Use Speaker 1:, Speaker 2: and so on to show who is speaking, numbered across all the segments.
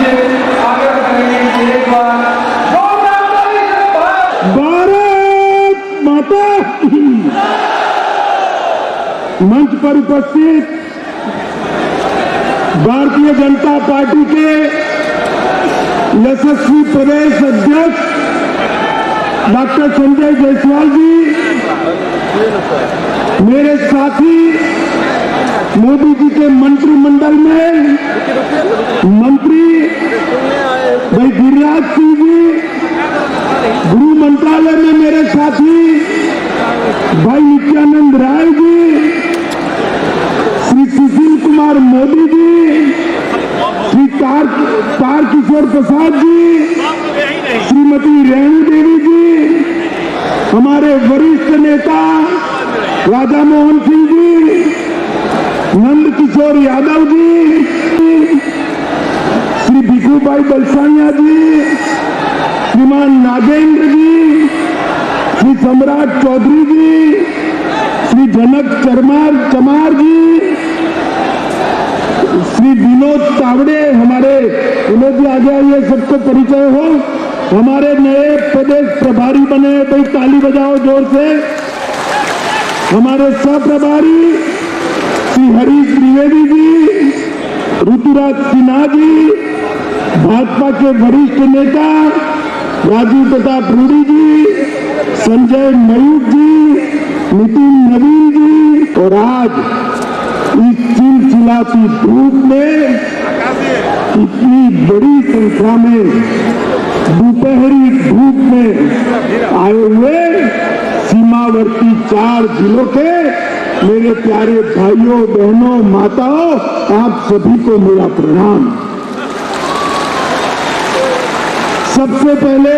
Speaker 1: से आगे बढ़ेंगे। एक बार
Speaker 2: भारत माता की। मंच पर उपस्थित भारतीय जनता पार्टी के यशस्वी प्रदेश अध्यक्ष डॉक्टर संजय जायसवाल जी, मेरे साथी मोदी जी के मंत्रिमंडल में मंत्री भाई गिरिराज सिंह जी, गृह मंत्रालय में मेरे साथी भाई नित्यानंद राय जी, श्री सुशील कुमार मोदी जी, श्री तारकिशोर प्रसाद जी, श्रीमती रेणु देवी जी, हमारे वरिष्ठ नेता राजा मोहन सिंह जी, नंद किशोर यादव जी, श्री भिखूभाई बलसानिया जी, श्रीमान नागेंद्र जी, श्री सम्राट चौधरी जी, श्री जनक चमार जी, श्री विनोद तावड़े, हमारे विनोद जी आगे आइए, सबको परिचय हो। हमारे नए प्रदेश प्रभारी बने, भाई ताली बजाओ जोर से। हमारे सह प्रभारी श्री हरीश द्विवेदी जी, ऋतुराज सिन्हा जी, भाजपा के वरिष्ठ नेता राजीव प्रताप रूडी जी, संजय मयूख जी, नितिन नवीन जी, और आज इस चिलचिलाती धूप में इतनी बड़ी संख्या में दोपहरी धूप में आए हुए सीमावर्ती 4 जिलों के मेरे प्यारे भाइयों बहनों माताओं, आप सभी को मेरा प्रणाम। सबसे पहले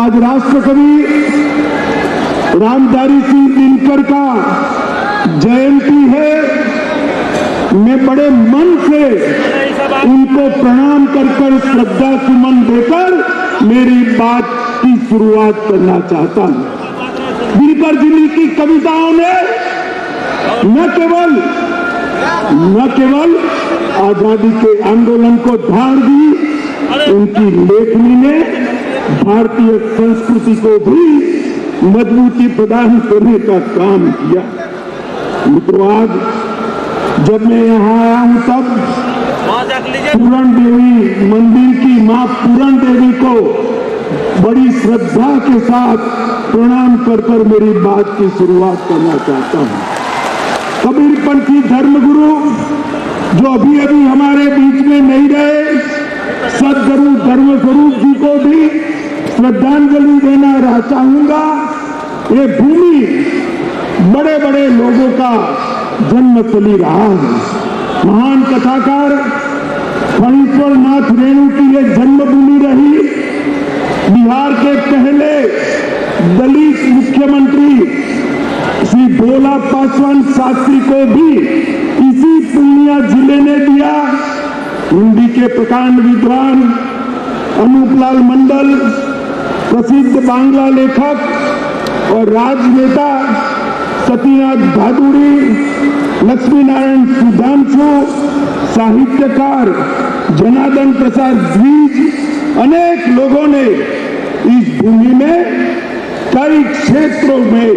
Speaker 2: आज राष्ट्रकवि रामधारी सिंह दिनकर का जयंती है। मैं बड़े मन से उनको प्रणाम कर श्रद्धा सुमन देकर मेरी बात की शुरुआत करना चाहता हूं। दिनकर जी की कविताओं ने न केवल आजादी के आंदोलन को ढाल दी, उनकी लेखनी ने भारतीय संस्कृति को भी मजबूती प्रदान करने का काम किया। मित्रों, आज जब मैं यहाँ आया हूँ तब पूरण देवी मंदिर की मां पूरण देवी को बड़ी श्रद्धा के साथ प्रणाम कर मेरी बात की शुरुआत करना चाहता हूँ। कबीरपंथी धर्मगुरु जो अभी हमारे बीच में नहीं रहे, सदगुरु धर्मस्वरूप जी को भी श्रद्धांजलि देना चाहूंगा। ये भूमि बड़े बड़े लोगों का जन्मस्थली रहा है। महान कथाकार फणीश्वर नाथ रेणु की ये जन्मभूमि रही। बिहार के पहले दलित मुख्यमंत्री श्री भोला पासवान शास्त्री को भी इसी पूर्णिया जिले ने दिया। हिंदी के प्रकांड विद्वान अनूपलाल मंडल, प्रसिद्ध बांग्ला लेखक और राजनेता सतीनाथ भादुड़ी, लक्ष्मी नारायण सुधांशु, साहित्यकार जनार्दन प्रसाद द्विज, अनेक लोगों ने इस भूमि में कई क्षेत्रों में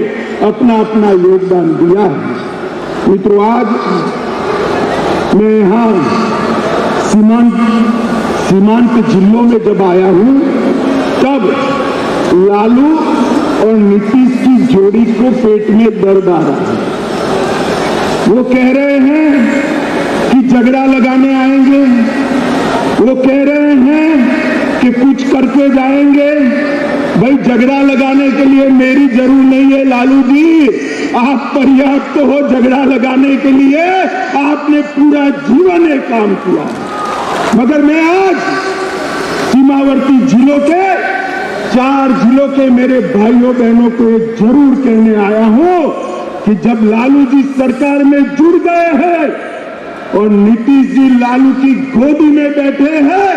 Speaker 2: अपना अपना योगदान दिया है। मित्रों, आज मैं यहाँ सीमांत जिलों में जब आया हूँ तब लालू और नीतीश की जोड़ी को पेट में दर्द आ रहा है। वो कह रहे हैं कि झगड़ा लगाने आएंगे, वो कह रहे हैं कि कुछ करके जाएंगे। भाई, झगड़ा लगाने के लिए मेरी जरूरत नहीं है लालू जी, आप पर्याप्त हो झगड़ा लगाने के लिए। आपने पूरा जीवन एक काम किया। मगर मैं आज सीमावर्ती जिलों के 4 जिलों के मेरे भाइयों बहनों को ये जरूर कहने आया हूं कि जब लालू जी सरकार में जुड़ गए हैं और नीतीश जी लालू की गोदी में बैठे हैं,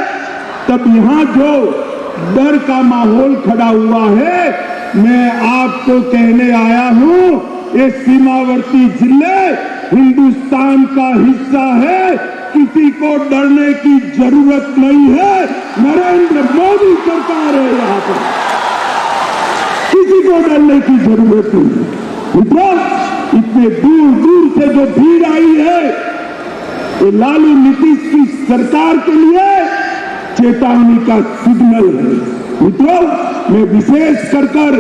Speaker 2: तब यहां जो डर का माहौल खड़ा हुआ है, मैं आपको कहने आया हूं, ये सीमावर्ती जिले हिंदुस्तान का हिस्सा है। किसी को डरने की जरूरत नहीं है। नरेंद्र मोदी सरकार है यहाँ पर, किसी को डरने की जरूरत नहीं। मित्रों, इतने दूर दूर से जो भीड़ आई है, ये लालू नीतीश की सरकार के लिए चेतावनी का सिग्नल है। मित्रों, मैं विशेष कर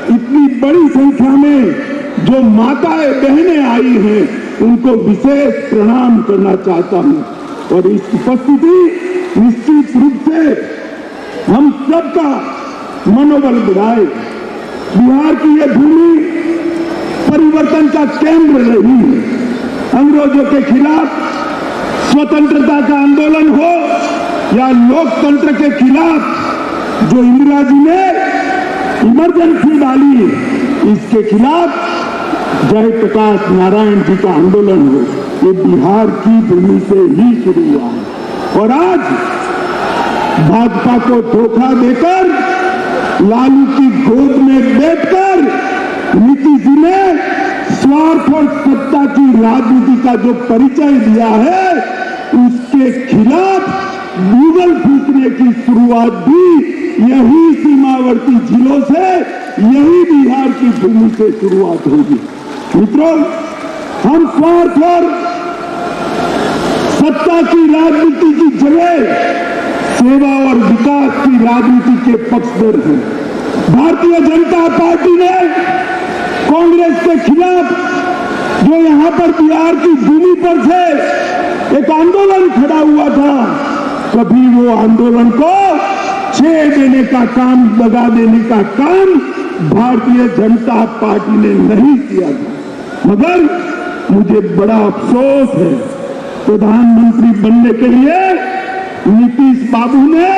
Speaker 2: इतनी बड़ी संख्या में जो माताएं बहनें आई हैं, उनको विशेष प्रणाम करना चाहता हूं। और इस उपस्थिति निश्चित रूप से हम सबका मनोबल बढ़ाए। बिहार की यह भूमि परिवर्तन का केंद्र रही है। अंग्रेजों के खिलाफ स्वतंत्रता का आंदोलन हो या लोकतंत्र के खिलाफ जो इंदिरा जी ने इमरजेंसी डाली, इसके खिलाफ जयप्रकाश नारायण जी का आंदोलन हो, ये बिहार की भूमि से ही शुरू हुआ है। और आज भाजपा को धोखा देकर लालू की गोद में बैठकर नीतीश जी ने स्वार्थ और सत्ता की राजनीति का जो परिचय दिया है, उसके खिलाफ गूगल फूंकने की शुरुआत भी यही सीमावर्ती जिलों से, यही बिहार की भूमि से शुरुआत होगी। मित्रों, हम स्वार्थ और सत्ता की राजनीति की जगह सेवा और विकास की राजनीति के पक्षधर हैं। भारतीय जनता पार्टी ने कांग्रेस के खिलाफ जो यहां पर बिहार की भूमि पर से एक आंदोलन खड़ा हुआ था, कभी वो आंदोलन को 6 देने का काम, लगा देने का काम भारतीय जनता पार्टी ने नहीं किया था। मगर मुझे बड़ा अफसोस है, प्रधानमंत्री बनने के लिए नीतीश बाबू ने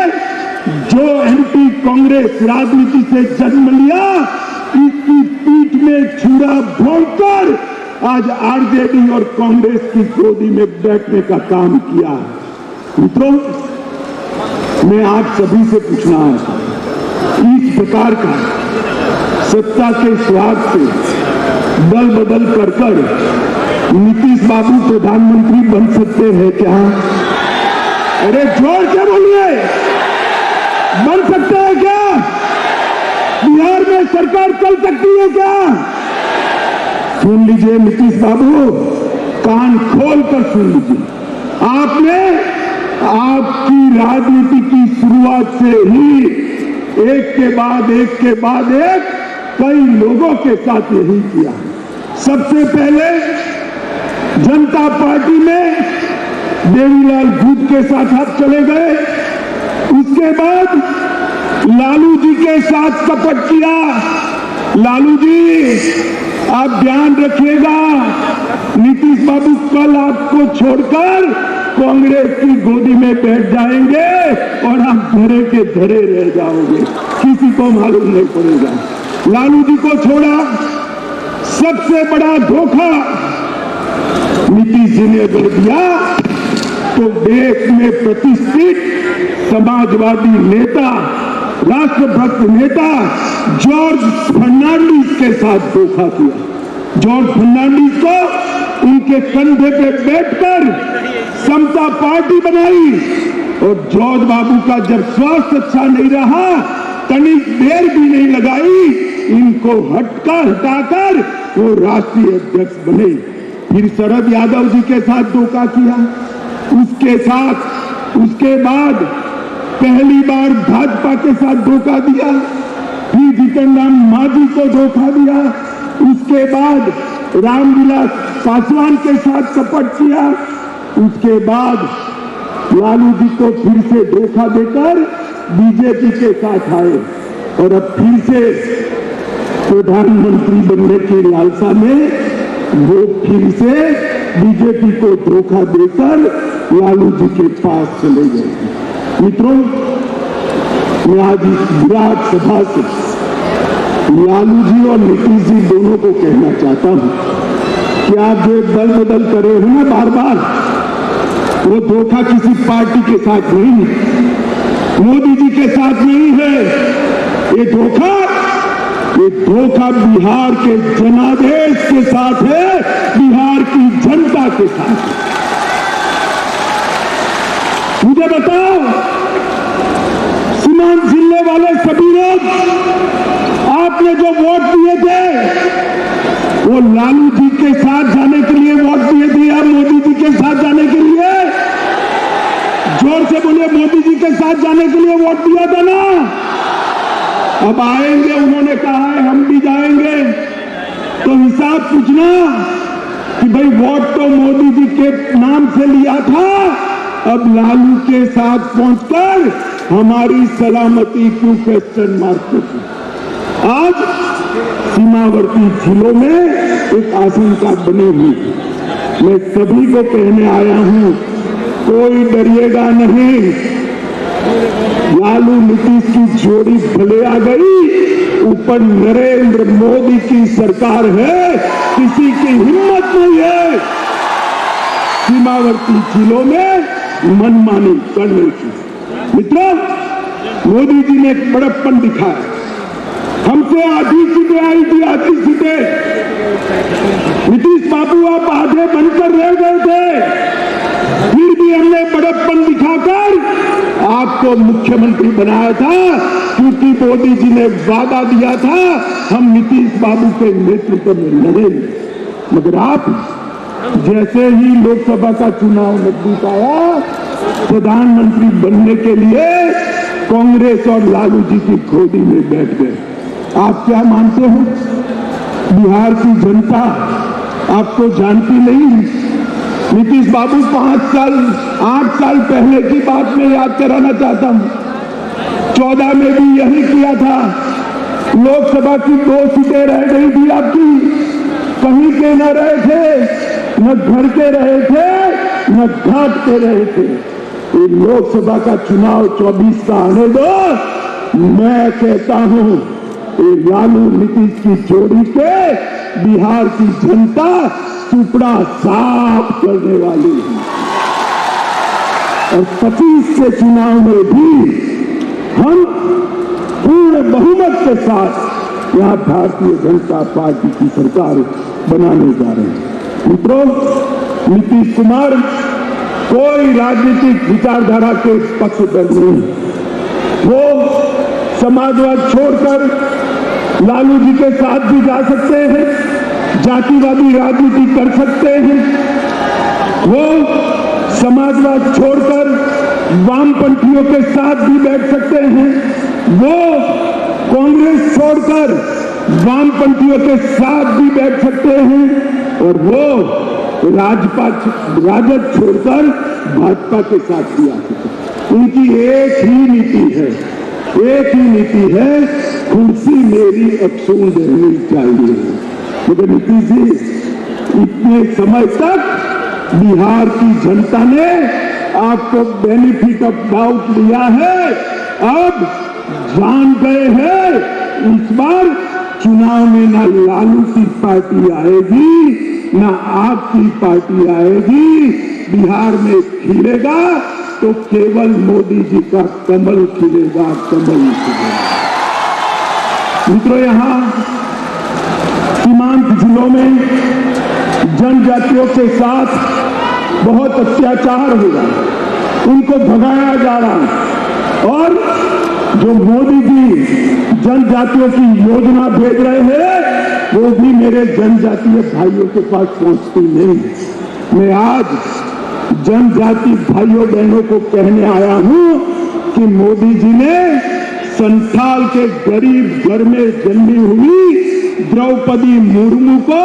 Speaker 2: जो एंटी कांग्रेस राजनीति से जन्म लिया, इसकी पीठ में छुरा भोंककर आज आरजेडी और कांग्रेस की गोदी में बैठने का काम किया है। मित्रों, मैं आप सभी से पूछना है, इस प्रकार का सत्ता के स्वार्थ से दल बदल कर नीतीश बाबू प्रधानमंत्री बन सकते हैं क्या? अरे जोर से बोलिए, बन सकते हैं क्या? बिहार में सरकार चल सकती है क्या? सुन लीजिए नीतीश बाबू, कान खोल कर सुन लीजिए। आपने आपकी राजनीति की शुरुआत से ही एक के बाद एक कई लोगों के साथ यही किया। सबसे पहले जनता पार्टी में देवीलाल भूत के साथ आप चले गए, उसके बाद लालू जी के साथ कपट किया। लालू जी, आप ध्यान रखिएगा, नीतीश बाबू कल आपको छोड़कर कांग्रेस की गोदी में बैठ जाएंगे और आप धरे के धरे रह जाओगे, किसी को मालूम नहीं पड़ेगा। लालू जी को छोड़ा, सबसे बड़ा धोखा नीतीश जी ने अगर दिया तो देश में प्रतिष्ठित समाजवादी नेता, राष्ट्रभक्त नेता जॉर्ज फर्नांडिस के साथ धोखा किया। जॉर्ज फर्नांडिस को उनके कंधे पे बैठकर समता पार्टी बनाई और जॉर्ज बाबू का जब स्वास्थ्य अच्छा नहीं रहा, तनिक देर भी नहीं लगाई, इनको हटाकर वो राष्ट्रीय अध्यक्ष बने। फिर शरद यादव जी के साथ धोखा किया, उसके बाद पहली बार भाजपा के साथ धोखा दिया, फिर जीतन राम मांझी को धोखा दिया, उसके बाद रामविलास पासवान के साथ कपट किया, उसके बाद लालू जी को फिर से धोखा देकर बीजेपी के साथ आए और अब फिर से प्रधानमंत्री बनने की लालसा में वो फिर से बीजेपी को धोखा देकर लालू जी के पास चले गए। मित्रों, मैं आज इस विराट सभा से लालू जी और नीतीश जी दोनों को कहना चाहता हूं कि आप जो दल बदल करे हो ना बार बार, वो धोखा किसी पार्टी के साथ नहीं है, मोदी जी के साथ नहीं है। ये धोखा बिहार के जनादेश के साथ है, बिहार की जनता के साथ। वो लालू जी के साथ जाने के लिए वोट दिए थे या मोदी जी के साथ जाने के लिए? जोर से बोलिए, मोदी जी के साथ जाने के लिए वोट दिया था ना? अब आएंगे, उन्होंने कहा है हम भी जाएंगे, तो हिसाब पूछना कि भाई वोट तो मोदी जी के नाम से लिया था, अब लालू के साथ पहुंचकर हमारी सलामती क्यों क्वेश्चन मार्क करती? आज सीमावर्ती जिलों में एक आशंका बनी हुई है। मैं सभी को कहने आया हूं, कोई डरिएगा नहीं। लालू नीतीश की जोड़ी भले आ गई, ऊपर नरेंद्र मोदी की सरकार है, किसी की हिम्मत नहीं है सीमावर्ती जिलों में मनमानी करने की। मित्रों, मोदी जी ने एक बड़प्पन दिखाया। हमसे आधी सीटें आई थी, आधी सीटें नीतीश बाबू आप आधे बनकर रह गए थे, फिर भी हमने बड़प्पन दिखाकर आपको मुख्यमंत्री बनाया था, क्योंकि मोदी जी ने वादा दिया था हम नीतीश बाबू के नेतृत्व में लड़ेंगे। मगर आप जैसे ही लोकसभा का चुनाव नजदीक आया, प्रधानमंत्री बनने के लिए कांग्रेस और लालू जी की गोदी में बैठ गए। आप क्या मानते हो, बिहार की जनता आपको जानती नहीं? नीतीश बाबू 8 साल पहले की बात में याद कराना चाहता हूं। 14 में भी यही किया था। लोकसभा की 2 सीटें रह गई थी आपकी, कहीं के न रहे थे, न घर के रहे थे, न घाट के रहे थे। ये लोकसभा का चुनाव 24 का आने दो। मैं कहता हूं, ये लालू नीतीश की जोड़ी के बिहार की जनता सुपड़ा साफ करने वाली है। और 25 के चुनाव में भी हम पूर्ण बहुमत के साथ यहां भारतीय जनता पार्टी की सरकार बनाने जा रहे हैं। मित्रों, नीतीश कुमार कोई राजनीतिक विचारधारा के पक्षधर नहीं। वो समाजवाद छोड़कर लालू जी के साथ भी जा सकते हैं, जातिवादी राजनीति कर सकते हैं। वो समाजवाद छोड़कर वामपंथियों के साथ भी बैठ सकते हैं। वो कांग्रेस छोड़कर वामपंथियों के साथ भी बैठ सकते हैं। और वो राजद छोड़कर भाजपा के साथ भी आ सकते हैं। उनकी एक ही नीति है, एक ही नीति है, कुर्सी मेरी अफसूल रहनी चाहिए। मगर नीतीश जी, इतने समय तक बिहार की जनता ने आपको बेनिफिट ऑफ डाउट दिया है, अब जान गए हैं इस बार चुनाव में ना लालू की पार्टी आएगी ना आपकी पार्टी आएगी। बिहार में खिलेगा तो केवल मोदी जी का कमल खिलेगा, कमल खिलेगा। मित्रों, यहां सीमांत जिलों में जनजातियों के साथ बहुत अत्याचार हो रहा है, उनको भगाया जा रहा है। और जो मोदी जी जनजातियों की योजना भेज रहे हैं, वो भी मेरे जनजातीय भाइयों के पास पहुंचती नहीं। मैं आज जनजाति भाइयों बहनों को कहने आया हूं कि मोदी जी ने संथाल के गरीब घर में जन्मी हुई द्रौपदी मुर्मू को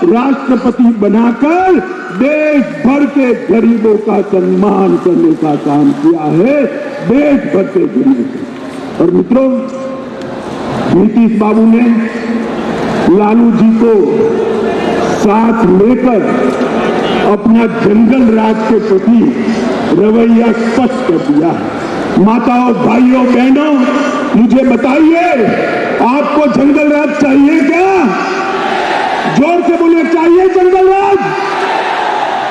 Speaker 2: राष्ट्रपति बनाकर देश भर के गरीबों का सम्मान करने का काम किया है, देश भर के गरीबों। और मित्रों, नीतीश बाबू ने लालू जी को साथ लेकर अपना जंगल राज के प्रति रवैया स्पष्ट कर दिया है। माताओं, भाइयों, बहनों, मुझे बताइए, आपको जंगल राज चाहिए क्या? जोर से बोलिए, चाहिए जंगल राज?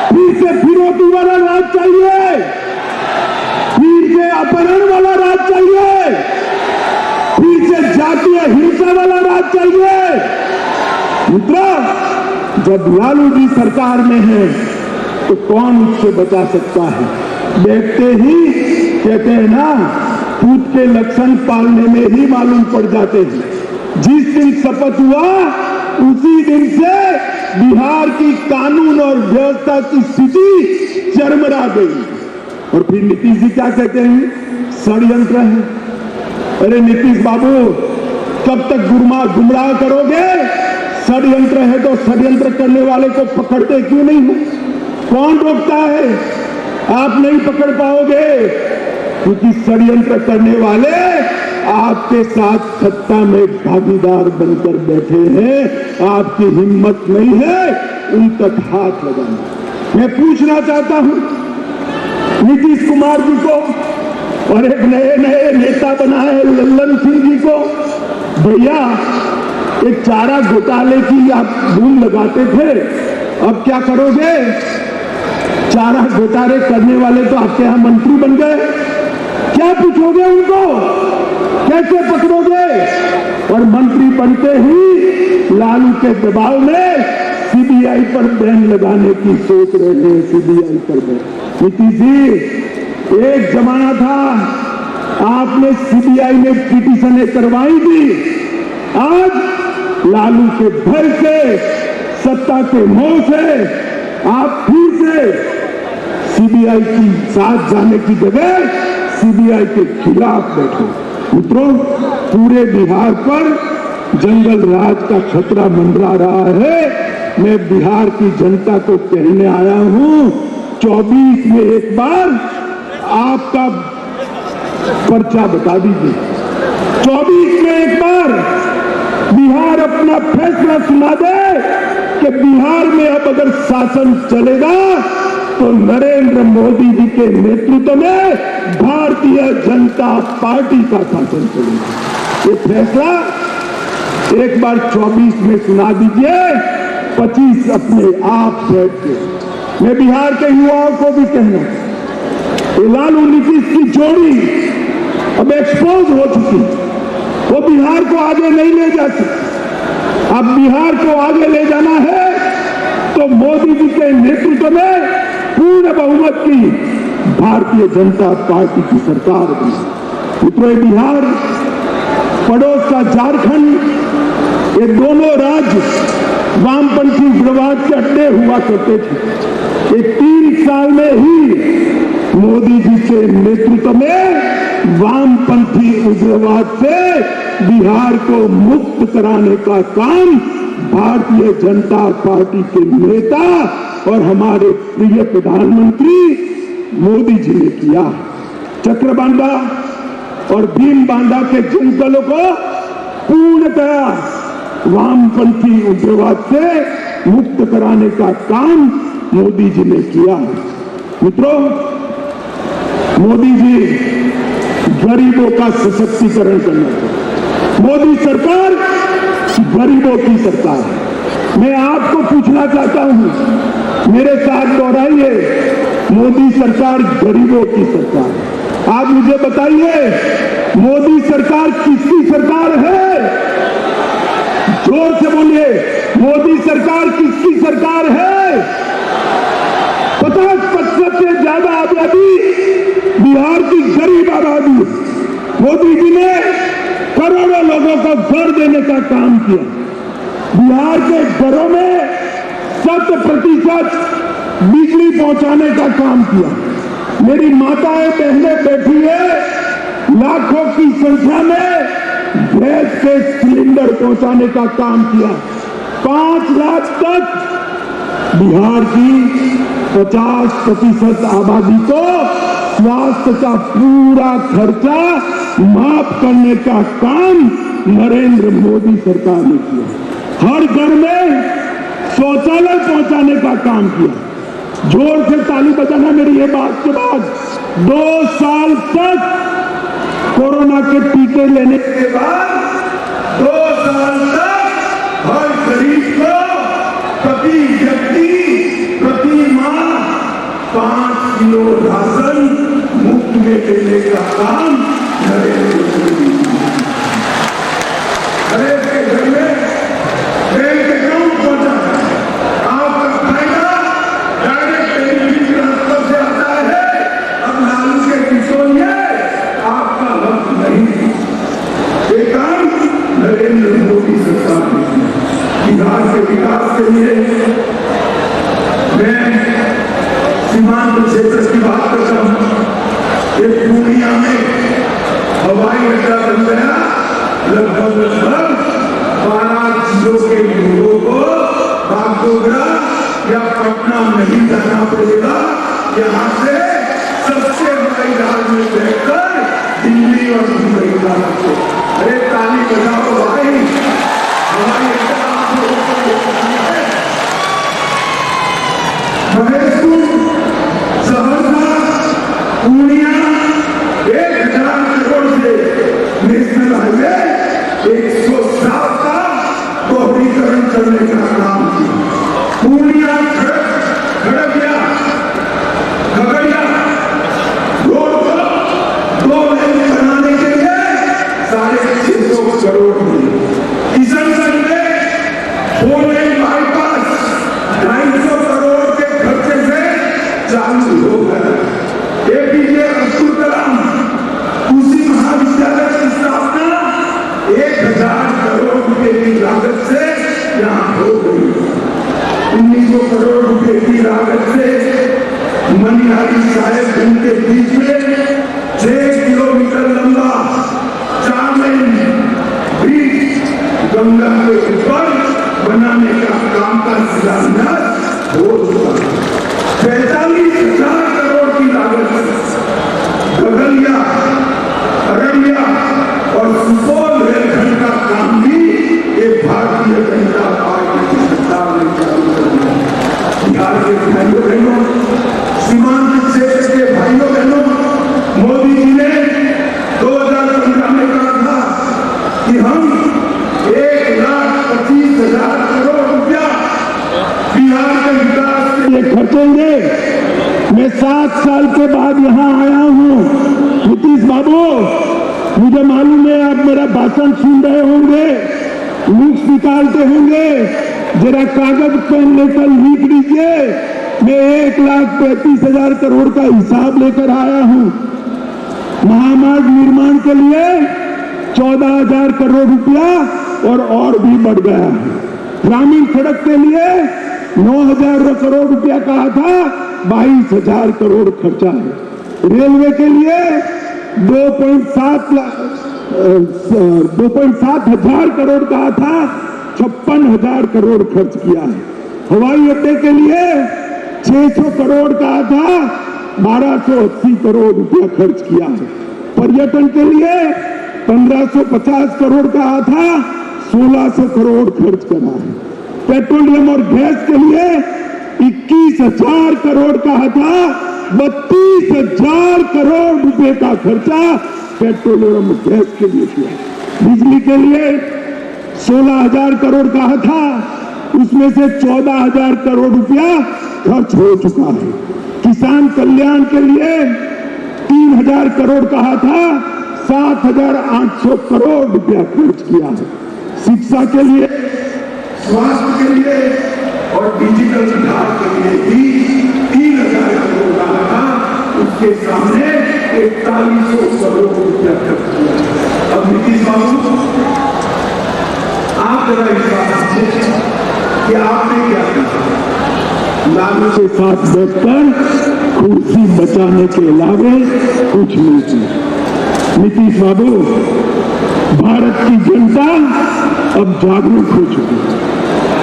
Speaker 2: फिर से फिरौती वाला राज चाहिए? फिर से अपहरण वाला राज चाहिए? फिर से जातीय हिंसा वाला राज चाहिए? मित्रों, जब लालू जी सरकार में है तो कौन उससे बचा सकता है? देखते ही कहते हैं ना, पूत के लक्षण पालने में ही मालूम पड़ जाते हैं। जिस दिन शपथ हुआ उसी दिन से बिहार की कानून और व्यवस्था की स्थिति चरमरा गई। और फिर नीतीश जी क्या कहते हैं? षड्यंत्र है। अरे नीतीश बाबू, कब तक गुमराह करोगे? षड्यंत्र है तो षड्यंत्र करने वाले को पकड़ते क्यों नहीं हो? कौन रोकता है? आप नहीं पकड़ पाओगे, क्योंकि षड्यंत्र करने वाले आपके साथ सत्ता में भागीदार बनकर बैठे हैं। आपकी हिम्मत नहीं है उन तक हाथ लगाना। मैं पूछना चाहता हूं नीतीश कुमार जी को और एक नए नए नेता बना है लल्लन सिंह जी को, भैया एक चारा घोटाले की आप धूम लगाते थे, अब क्या करोगे? चारा घोटाले करने वाले तो आपके यहां मंत्री बन गए, क्या पूछोगे उनको? कैसे पकड़ोगे? और मंत्री बनते ही लालू के दबाव में सीबीआई पर बैन लगाने की सोच रहे हैं। सीबीआई पर बैन। नीतीश जी, एक जमाना था आपने सीबीआई में पिटीशनें करवाई थी, आज लालू के भय से, सत्ता के मोह से आप फिर से सीबीआई की साथ जाने की जगह सीबीआई के खिलाफ बैठे। मित्रों, पूरे बिहार पर जंगल राज का खतरा मंडरा रहा है। मैं बिहार की जनता को कहने आया हूं, 24 में एक बार आपका पर्चा बता दीजिए। 24 में एक बार बिहार अपना फैसला सुना दे कि बिहार में अब अगर शासन चलेगा तो नरेंद्र मोदी जी के नेतृत्व में भारतीय जनता पार्टी का शासन चलेगा। ये फैसला एक बार 24 में सुना दीजिए, 25 अपने आप बैठ के। मैं बिहार के युवाओं को भी कहना, लालू नीतीश की जोड़ी अब एक्सपोज हो चुकी, वो बिहार को आगे नहीं ले जा सकती। अब बिहार को आगे ले जाना है तो मोदी जी के नेतृत्व में पूर्ण बहुमत की भारतीय जनता पार्टी की सरकार बनी। मित्रों, बिहार, पड़ोस का झारखंड, ये दोनों राज्य वामपंथी उग्रवाद के अड्डे हुआ करते थे। ये 3 साल में ही मोदी जी के नेतृत्व में वामपंथी उग्रवाद से बिहार को मुक्त कराने का काम भारतीय जनता पार्टी के नेता और हमारे प्रिय प्रधानमंत्री मोदी जी ने किया। चक्रबांधा और भीम बांधा के जंगलों को पूर्णतः वामपंथी उग्रवाद से मुक्त कराने का काम मोदी जी ने किया। मित्रों, मोदी जी गरीबों का सशक्तिकरण करना चाहिए। मोदी सरकार गरीबों की सरकार है। मैं आपको पूछना चाहता हूं, मेरे साथ दोहराइए, मोदी सरकार गरीबों की सरकार है। आप मुझे बताइए, मोदी सरकार किसकी सरकार है? जोर से बोलिए, मोदी सरकार किसकी सरकार है? 50% से ज्यादा आबादी बिहार की गरीब आबादी। मोदी जी ने करोड़ों लोगों को घर देने का काम किया। बिहार के घरों में 100% बिजली पहुंचाने का काम किया। मेरी माताएं बहनें बैठी है, लाखों की संख्या में गैस के सिलेंडर पहुंचाने का काम किया। 5 लाख तक बिहार की 50% आबादी को स्वास्थ्य का पूरा खर्चा माफ करने का काम नरेंद्र मोदी सरकार ने किया। हर घर में शौचालय पहुंचाने का काम किया। जोर से ताली बजाना मेरी ये बात के बाद। 2 साल तक कोरोना के टीके लेने के बाद 2 साल तक हर गरीब को प्रति व्यक्ति प्रति माह 5 किलो राशन मुफ्त में देने का काम नरेंद्र मोदी। हरेक के घर में बैंक अकाउंट पहुंचा, आपका फायदा डायरेक्ट टेलीविजन ट्रांसफर से आता है। अब लालू के किशोरिया आपका हक नहीं। ये काम नरेंद्र मोदी सरकार ने किया। के लिए मैं सीमांत क्षेत्र की बात करता हूं। एक पूर्णिया में हवाई अड्डा बन गया, लगभग 12 जिलों के लोगों को बागडोगरा या पटना नहीं जाना पड़ेगा। यहाँ से सबसे बड़ी राज में बैठकर दिल्ली और मुंबई जा सकते। अरे ताली बजाओ भाई, हवाई अड्डा आप लोगों को है। महेशपुर, सहरसा, पूर्णिया 1000 करोड़ से नेशनल हाईवे 107 का दोहरीकरण करने का काम किया। पूर्णिया खगड़िया रोड को 2 लेन बनाने के लिए 650 करोड़ दिए। किशनगंज में 4 लेन बाईपास 250 करोड़ के खर्चे से चालू हो गया। एपीजे अब्दुल कलाम कृषि महाविद्यालय की स्थापना 1000 करोड़ रुपए की लागत से यहाँ हो गई। 1900 करोड़ रुपए की लागत से मनिहारी साहेबगंज के बीच में 6 किलोमीटर लंबा 4 लेन ब्रिज गंगा के ऊपर बनाने का काम का शिलान्यास हो चुका है। 45,000 करोड़ की लागत से गगलिया, अररिया और सुपौल रेलखंड का काम भी एक भारतीय जनता पार्टी की सरकार ने चालू कर दिया। बिहार के भाइयों बहनों, सीमांत क्षेत्र के भाइयों बहनों, मोदी जी ने 2015 में कहा था कि हम 1,25,000 करोड़ रुपया बिहार के विकास के लिए खर्चेंगे। मैं 7 साल के बाद यहाँ आया हूँ। नीतीश बाबू, मुझे मालूम है आप मेरा भाषण सुन रहे होंगे, लुक्स निकालते होंगे, जरा कागज पेन लेकर लिख लीजिए। मैं 1,35,000 करोड़ का हिसाब लेकर आया हूं। महामार्ग निर्माण के लिए 14,000 करोड़ रुपया और भी बढ़ गया है। ग्रामीण सड़क के लिए 9,000 करोड़ रुपया कहा था, 22,000 करोड़ खर्चा है। रेलवे के लिए 2.7 हजार करोड़ कहा था, 56,000 करोड़ खर्च किया है। हवाई अड्डे के लिए 600 करोड़ कहा था, 1280 करोड़ रुपया खर्च किया है। पर्यटन के लिए 1550 करोड़ कहा था, 1600 करोड़ खर्च करा है। पेट्रोलियम और गैस के लिए 21,000 करोड़ कहा था, 32,000 करोड़ रुपए का खर्चा पेट्रोलियम और गैस के लिए किया। बिजली के लिए 16,000 करोड़ कहा था, उसमें से 14,000 करोड़ रुपया खर्च हो चुका है। किसान कल्याण के लिए 3,000 करोड़ कहा था, 7,800 करोड़ रुपया खर्च किया है। शिक्षा के लिए, स्वास्थ्य के लिए और डिजिटल सुधार के लिए भी 3,000 करोड़ कहा था, उसके सामने 4100 करोड़ रुपया खर्च किया। अब नीतीश बाबू, आप जरा हिसाब कीजिए कि आपने क्या किया। लालू के साथ बैठकर कुर्सी बचाने के अलावा कुछ नहीं किया। नीतीश बाबू, भारत की जनता अब जागरूक हो चुकी है।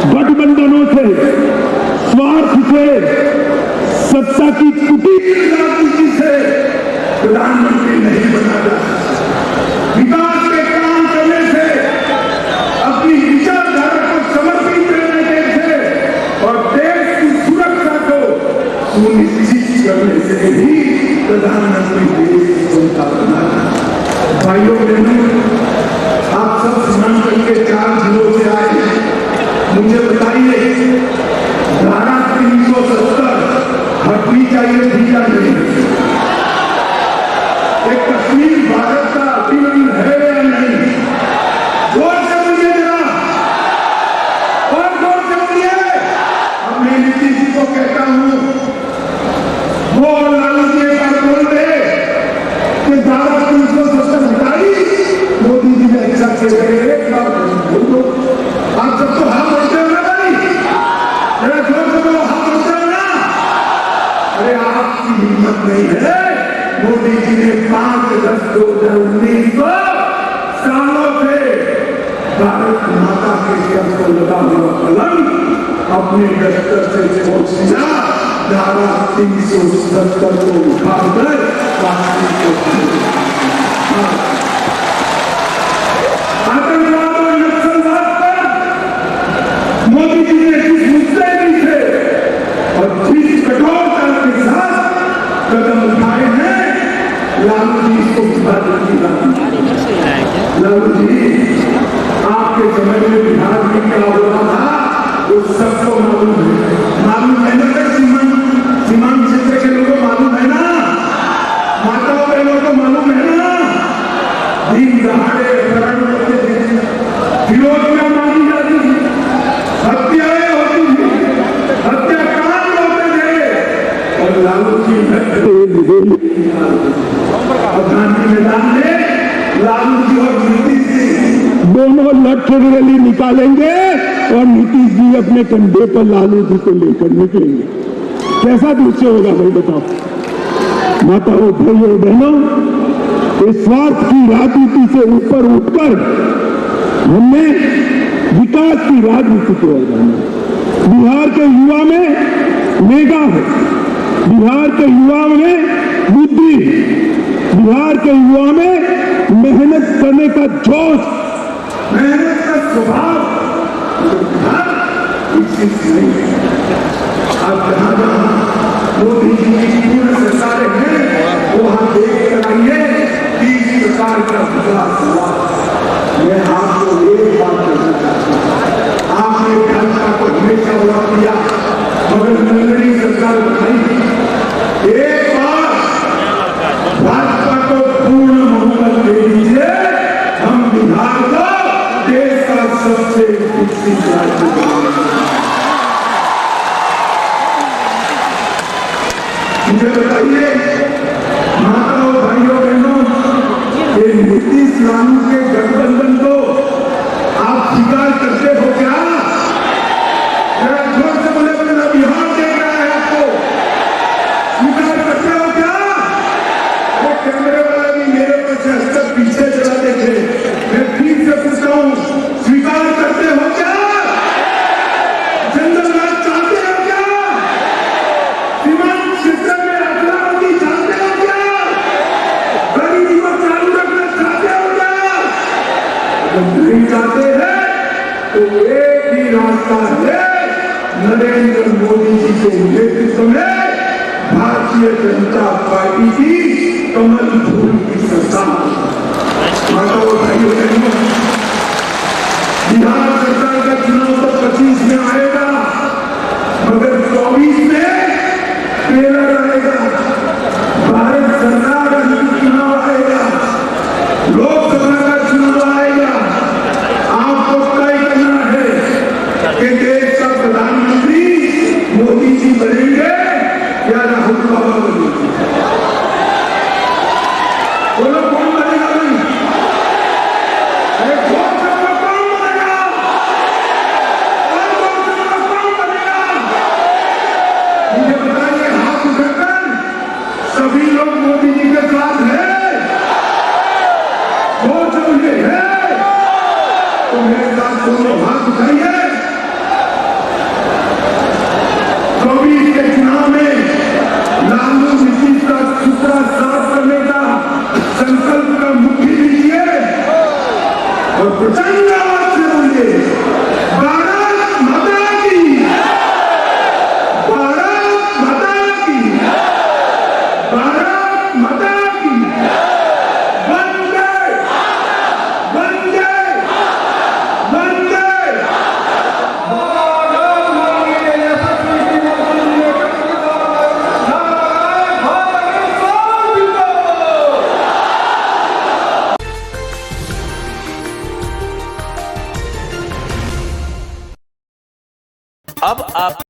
Speaker 2: गठबंधनों से, स्वार्थ से, सत्ता की कुटीर राजनीति से प्रधानमंत्री नहीं बना जा सकता। विकास के काम करने से, अपनी विचारधारा को समर्पित करने से और देश की सुरक्षा को सुनिश्चित करने से ही प्रधानमंत्री देश की जनता बना। भाइयों बहनों, आप सब सीमांचल के 4 जिलों से आए, मुझे बताइए, धारा 370 हटनी चाहिए थी या नहीं? एक कश्मीर भारत का अभिन्न है या नहीं? जोर से बोलिए जरा, और जोर से बोलिए। अब मैं नीतीश जी को कहता हूं, वो लालू जी पर बोल दे कि धारा 370 हटाई, मोदी जी ने ऐसा किया। एक बार बोल दो, आप सब तो हाँ बोलते हो ना भाई? आपकी हिम्मत नहीं है। मोदी जी ने 5 अगस्त 2019 को सालों से भारत माता के सिर को लगा हुआ कलम अपने दफ्तर से छोड़ दिया। धारा 370 को उठाकर आतंकवाद और नक्सलवाद पर मोदी जी ने जिस मुद्दे भी थे और जिस कठोरता के साथ कदम उठाए हैं, लालू जी इसको बिहार नहीं लालू जी आपके समय में बिहार में क्या हो रहा था वो सबको मालूम है ना। सीमांत क्षेत्र के लोगों को मालूम है ना, माताओं बहनों को मालूम है ना। दिन दहाड़े अपहरण होते थे, विरोधियां मारी जाती थी, हत्याएं होती थी, हत्याकांड होते थे और लालू जी गांधी मैदान में लालू जी और नीतीश जी दोनों लट्ठे रैली निकालेंगे और नीतीश जी अपने कंधे पर लालू जी को लेकर निकलेंगे। कैसा दृश्य होगा भाई बताओ। माताओं भाइयों बहनों, इस स्वार्थ की राजनीति से ऊपर उठकर हमने विकास की राजनीति को ओर जाना। बिहार के युवा में मेगा है, बिहार के युवा में बुद्धि, बिहार के युवा में मेहनत करने का जोश, मेहनत का स्वभाव अब जहां मोदी जी की पूर्ण सरकारें हैं वहां देख कर आइए कि सरकार का विकास हुआ। मैं आपको एक बात कहना चाहता हूं, आपने भाजपा को हमेशा वोट दिया मगर नंदनी सरकार बनाई। एक बार भाजपा को पूर्ण बहुमत दे दीजिए, हम बिहार को देश का सबसे विकसित राज्य बनाएंगे। मुझे बताइए माताओं भाइयों बहनों, ये नीतीश लालू के गठबंधन को आप स्वीकार करते हो क्या? जरा जोर से बोले, पूरा बिहार देख रहा है आपको। स्वीकार करते हो क्या? वो कैमरे वाला भी मेरे पर से हद पीछे चला देखे। मैं फिर से पूछता हूँ, स्वीकार करते हो क्या? जनरल राज चाहते हो क्या? सीमांत क्षेत्र में अदलाबंदी चाहते हो क्या? गरीबी को चालू रखना चाहते हो क्या? अगर नहीं चाहते हैं तो एक ही रास्ता है, नरेंद्र मोदी जी के नेतृत्व में भारतीय जनता पार्टी की कमल फूल की सरकार। माताओं भाइयों बहनों, बिहार सरकार का चुनाव तो 25 में आएगा मगर 24 में ट्रेलर आएगा, भारत सरकार का चुनाव आएगा, लोकसभा का चुनाव आएगा। आपको तय करना है कि देश का प्रधानमंत्री मोदी जी बनेंगे या राहुल बाबा बनेंगे। बोलो कौन बनेगा भाई? एक वोट से बोलो कौन बनेगा? कौन बनेगा? मुझे बताइए हाथ उठाकर सभी लोग मोदी जी के साथ हैं? वोट मुझे है तो मेरे साथ दोनों हाथ उठाइए। 24 के चुनाव में लालू नीतीश का सूत्रा साफ करने का संकल्प का मुट्ठी लीजिए और प्रचंड आवाज से बोलिए, भारत माता की, भारत माता की, भारत माता की, वंदे वंदे वंदे।
Speaker 3: अब आप